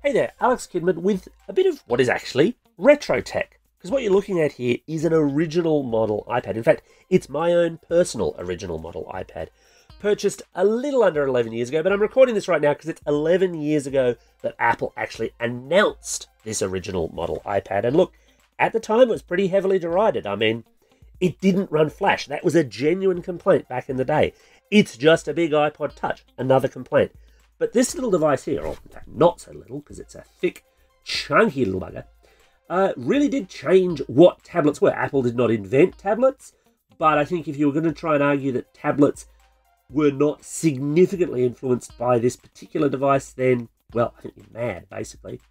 Hey there, Alex Kidman with a bit of what is actually retro tech. Because what you're looking at here is an original model iPad. In fact, it's my own personal original model iPad. Purchased a little under 11 years ago, but I'm recording this right now because it's 11 years ago that Apple actually announced this original model iPad. And look, at the time it was pretty heavily derided. I mean, it didn't run Flash. That was a genuine complaint back in the day. It's just a big iPod Touch, another complaint. But this little device here, or in fact not so little because it's a thick, chunky little bugger, really did change what tablets were. Apple did not invent tablets, but I think if you were going to try and argue that tablets were not significantly influenced by this particular device, then, well, I think you're mad, basically.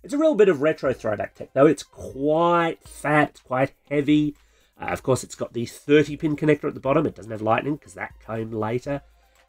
It's a real bit of retro throwback tech, though. It's quite fat, it's quite heavy. Of course, it's got the 30-pin connector at the bottom. It doesn't have lightning, because that came later.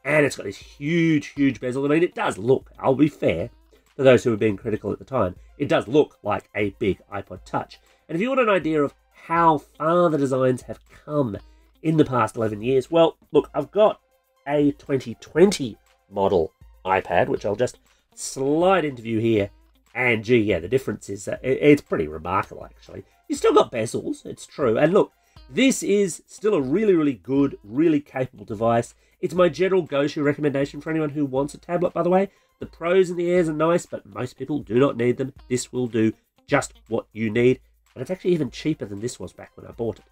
And it's got this huge, huge bezel. I mean, it does look, I'll be fair, for those who were being critical at the time, it does look like a big iPod Touch. And if you want an idea of how far the designs have come in the past 11 years, well, look, I've got a 2020 model iPad, which I'll just slide into view here. And gee, yeah, the difference is, it's pretty remarkable, actually. You've still got bezels, it's true. And look, this is still a really, really good, really capable device. It's my general go-to recommendation for anyone who wants a tablet, by the way. The pros and the airs are nice, but most people do not need them. This will do just what you need. And it's actually even cheaper than this was back when I bought it.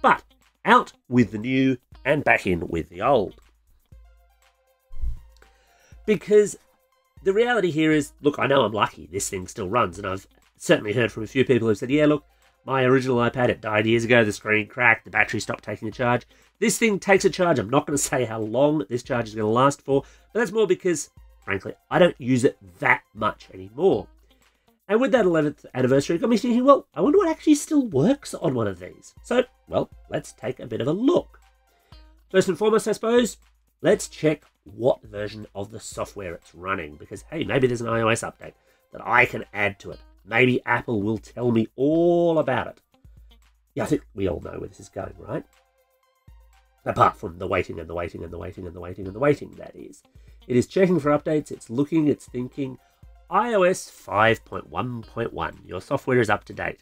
But out with the new and back in with the old. Because the reality here is, look, I know I'm lucky. This thing still runs. And I've certainly heard from a few people who said, yeah, look, my original iPad, it died years ago. The screen cracked. The battery stopped taking a charge. This thing takes a charge. I'm not going to say how long this charge is going to last for, but that's more because, frankly, I don't use it that much anymore. And with that 11th anniversary, it got me thinking, well, I wonder what actually still works on one of these. So, well, let's take a bit of a look. First and foremost, I suppose, let's check what version of the software it's running, because, hey, maybe there's an iOS update that I can add to it. Maybe Apple will tell me all about it. Yeah, I think we all know where this is going, right? Apart from the waiting and the waiting and the waiting and the waiting and the waiting, that is. It is checking for updates, it's looking, it's thinking. iOS 5.1.1, your software is up to date.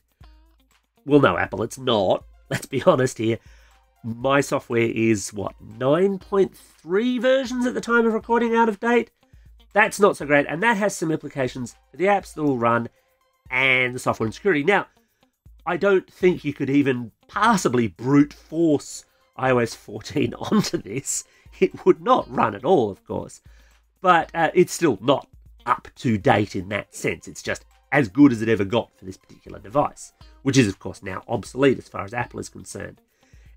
Well, no, Apple, it's not. Let's be honest here. My software is, what, 9.3 versions at the time of recording out of date? That's not so great, and that has some implications for the apps that will run and the software and security. Now, I don't think you could even passably brute force iOS 14 onto this. It would not run at all, of course. But it's still not up to date in that sense. It's just as good as it ever got for this particular device, which is, of course, now obsolete as far as Apple is concerned.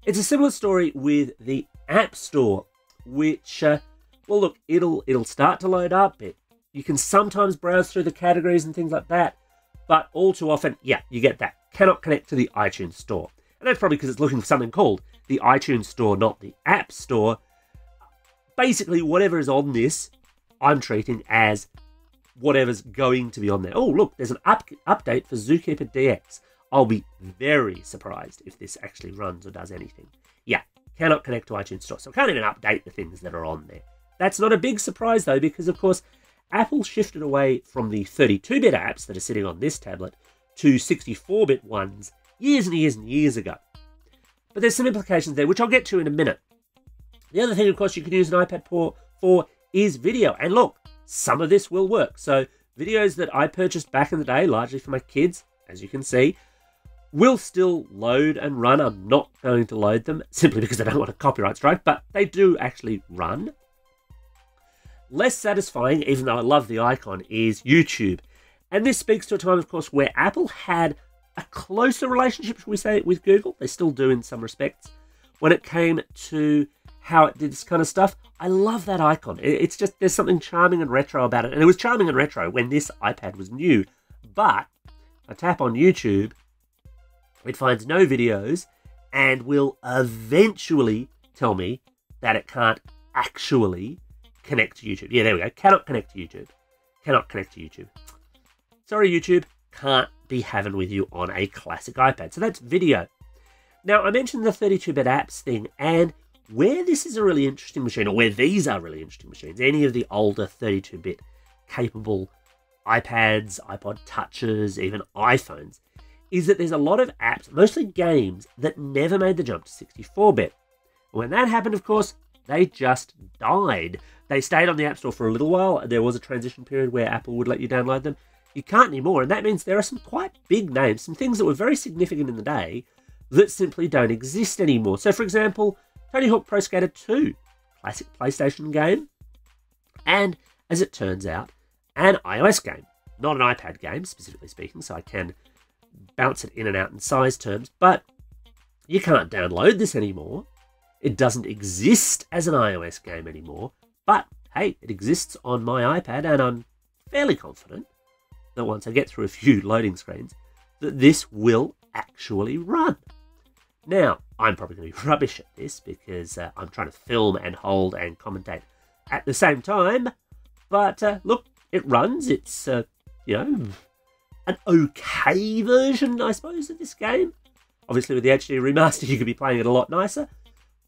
It's a similar story with the App Store, which, well, look, it'll start to load up. You can sometimes browse through the categories and things like that, but all too often, yeah, you get that. Cannot connect to the iTunes Store. And that's probably because it's looking for something called the iTunes Store, not the App Store. Basically, whatever is on this, I'm treating as whatever's going to be on there. Oh, look, there's an update for Zookeeper DX. I'll be very surprised if this actually runs or does anything. Yeah, cannot connect to iTunes Store, so can't even update the things that are on there. That's not a big surprise, though, because, of course, Apple shifted away from the 32-bit apps that are sitting on this tablet to 64-bit ones years and years and years ago. But there's some implications there, which I'll get to in a minute. The other thing, of course, you can use an iPad for is video. And look, some of this will work. So videos that I purchased back in the day, largely for my kids, as you can see, will still load and run. I'm not going to load them simply because I don't want a copyright strike, but they do actually run. Less satisfying, even though I love the icon, is YouTube. And this speaks to a time, of course, where Apple had a closer relationship, shall we say, with Google. They still do in some respects. When it came to how it did this kind of stuff, I love that icon. It's just, there's something charming and retro about it. And it was charming and retro when this iPad was new. But I tap on YouTube, it finds no videos and will eventually tell me that it can't actually connect to YouTube. Yeah, there we go. Cannot connect to YouTube. Cannot connect to YouTube. Sorry, YouTube. Can't be having with you on a classic iPad. So that's video. Now, I mentioned the 32-bit apps thing, and where this is a really interesting machine, or where these are really interesting machines, any of the older 32-bit capable iPads, iPod Touches, even iPhones, is that there's a lot of apps, mostly games, that never made the jump to 64-bit. When that happened, of course, they just died. They stayed on the App Store for a little while. There was a transition period where Apple would let you download them. You can't anymore, and that means there are some quite big names, some things that were very significant in the day that simply don't exist anymore. So, for example, Tony Hawk Pro Skater 2, classic PlayStation game, and, as it turns out, an iOS game. Not an iPad game, specifically speaking, so I can bounce it in and out in size terms, but you can't download this anymore. It doesn't exist as an iOS game anymore, but hey, it exists on my iPad, and I'm fairly confident that once I get through a few loading screens, that this will actually run. Now, I'm probably going to be rubbish at this because I'm trying to film and hold and commentate at the same time, but look, it runs. It's, an okay version, I suppose, of this game. Obviously, with the HD remaster, you could be playing it a lot nicer.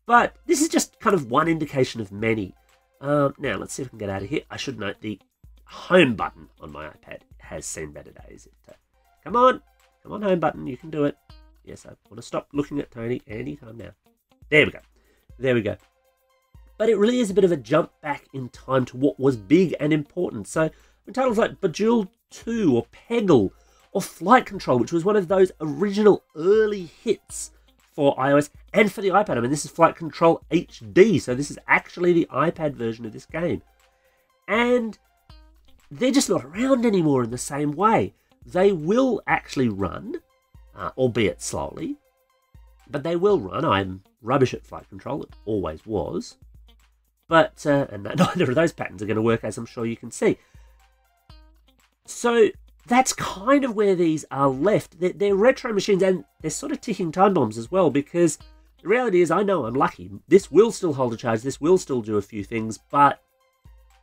But this is just kind of one indication of many. Now, let's see if I can get out of here. I should note the home button on my iPad has seen better days. Come on, home button, you can do it. Yes, I want to stop looking at Tony anytime now. There we go. But it really is a bit of a jump back in time to what was big and important. So, with titles like Bejeweled 2 or Peggle or Flight Control, which was one of those original early hits for iOS and for the iPad. I mean, this is Flight Control HD, so this is actually the iPad version of this game. And they're just not around anymore in the same way. They will actually run, albeit slowly, but they will run. I'm rubbish at Flight Control, it always was. But, and neither of those patterns are going to work, as I'm sure you can see. So that's kind of where these are left. They're retro machines, and they're sort of ticking time bombs as well, because the reality is, I know I'm lucky. This will still hold a charge, this will still do a few things, but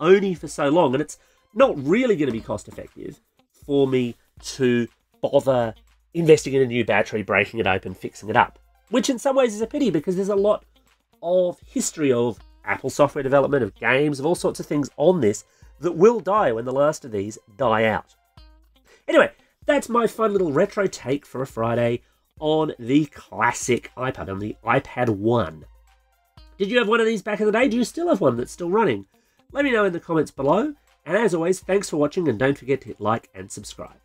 only for so long, and it's not really going to be cost effective for me to bother investing in a new battery, breaking it open, fixing it up. Which in some ways is a pity, because there's a lot of history of Apple software development, of games, of all sorts of things on this that will die when the last of these die out. Anyway, that's my fun little retro take for a Friday on the classic iPad, on the iPad 1. Did you have one of these back in the day? Do you still have one that's still running? Let me know in the comments below. And as always, thanks for watching, and don't forget to hit like and subscribe.